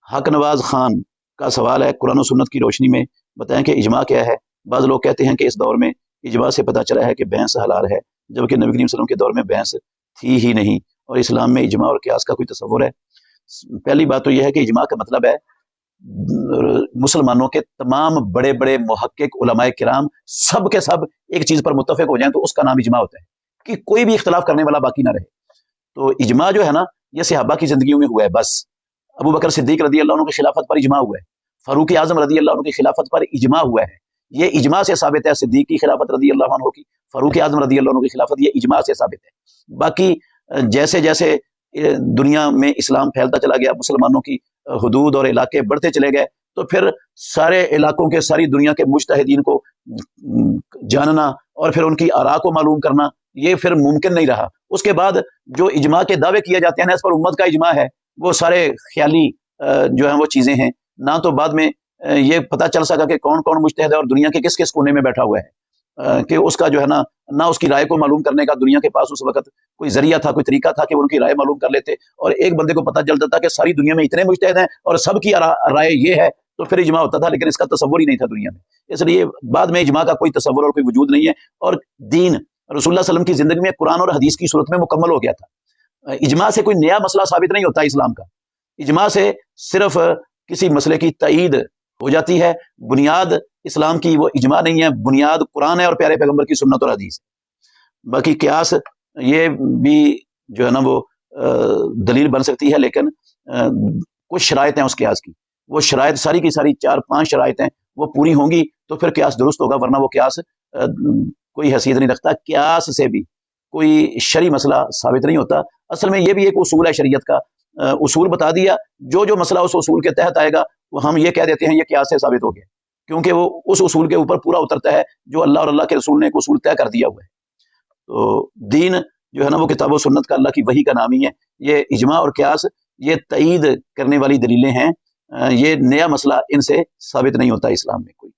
حق نواز خان کا سوال ہے، قرآن و سنت کی روشنی میں بتائیں کہ اجماع کیا ہے؟ بعض لوگ کہتے ہیں کہ اس دور میں اجماع سے پتہ چلا ہے کہ بھینس حلال ہے، جبکہ نبی کریم صلی اللہ علیہ وسلم کے دور میں بھینس تھی ہی نہیں، اور اسلام میں اجماع اور قیاس کا کوئی تصور ہے؟ پہلی بات تو یہ ہے کہ اجماع کا مطلب ہے مسلمانوں کے تمام بڑے بڑے محقق علماء کرام سب کے سب ایک چیز پر متفق ہو جائیں تو اس کا نام اجماع ہوتا ہے، کہ کوئی بھی اختلاف کرنے والا باقی نہ رہے۔ تو اجماع جو ہے نا، یہ صحابہ کی زندگیوں میں ہوا ہے بس۔ ابو بکر صدیق رضی اللہ عنہ کی خلافت پر اجماع ہوا ہے، فاروق اعظم رضی اللہ عنہ کی خلافت پر اجماع ہوا ہے، یہ اجماع سے ثابت ہے۔ صدیق کی خلافت رضی اللہ عنہ کی، فاروق اعظم رضی اللہ عنہ کی خلافت، یہ اجماع سے ثابت ہے۔ باقی جیسے جیسے دنیا میں اسلام پھیلتا چلا گیا، مسلمانوں کی حدود اور علاقے بڑھتے چلے گئے، تو پھر سارے علاقوں کے، ساری دنیا کے مجتہدین کو جاننا اور پھر ان کی آراء کو معلوم کرنا، یہ پھر ممکن نہیں رہا۔ اس کے بعد جو اجماع کے دعوے کیے جاتے ہیں نا، اس پر امت کا اجماع ہے، وہ سارے خیالی جو ہیں وہ چیزیں ہیں۔ نہ تو بعد میں یہ پتہ چل سکا کہ کون کون مجتہد ہے اور دنیا کے کس کس کونے میں بیٹھا ہوا ہے، کہ اس کا جو ہے نا، نہ اس کی رائے کو معلوم کرنے کا دنیا کے پاس اس وقت کوئی ذریعہ تھا، کوئی طریقہ تھا کہ وہ ان کی رائے معلوم کر لیتے، اور ایک بندے کو پتہ چلتا تھا کہ ساری دنیا میں اتنے مجتہد ہیں اور سب کی رائے یہ ہے، تو پھر اجماع ہوتا تھا، لیکن اس کا تصور ہی نہیں تھا دنیا میں۔ اس لیے بعد میں اجماع کا کوئی تصور اور کوئی وجود نہیں ہے، اور دین رسول اللہ صلی اللہ علیہ وسلم کی زندگی میں قرآن اور حدیث کی صورت میں مکمل ہو گیا تھا۔ اجماع سے کوئی نیا مسئلہ ثابت نہیں ہوتا اسلام کا، اجماع سے صرف کسی مسئلے کی تائید ہو جاتی ہے۔ بنیاد اسلام کی وہ اجماع نہیں ہے، بنیاد قرآن ہے اور پیارے پیغمبر کی سنت اور حدیث ہے۔ باقی قیاس یہ بھی جو ہے نا وہ دلیل بن سکتی ہے، لیکن کچھ شرائط ہیں اس قیاس کی، وہ شرائط ساری کی ساری 4-5 شرائط ہیں، وہ پوری ہوں گی تو پھر قیاس درست ہوگا، ورنہ وہ قیاس کوئی حیثیت نہیں رکھتا۔ قیاس سے بھی کوئی شرعی مسئلہ ثابت نہیں ہوتا۔ اصل میں یہ بھی ایک اصول ہے شریعت کا، اصول بتا دیا، جو مسئلہ اس اصول کے تحت آئے گا وہ ہم یہ کہہ دیتے ہیں یہ قیاس سے ثابت ہو گیا، کیونکہ وہ اس اصول کے اوپر پورا اترتا ہے جو اللہ اور اللہ کے رسول نے ایک اصول طے کر دیا ہوا ہے۔ تو دین جو ہے نا وہ کتاب و سنت کا، اللہ کی وحی کا نام ہی ہے۔ یہ اجماع اور قیاس یہ تائید کرنے والی دلیلیں ہیں، یہ نیا مسئلہ ان سے ثابت نہیں ہوتا اسلام میں کوئی۔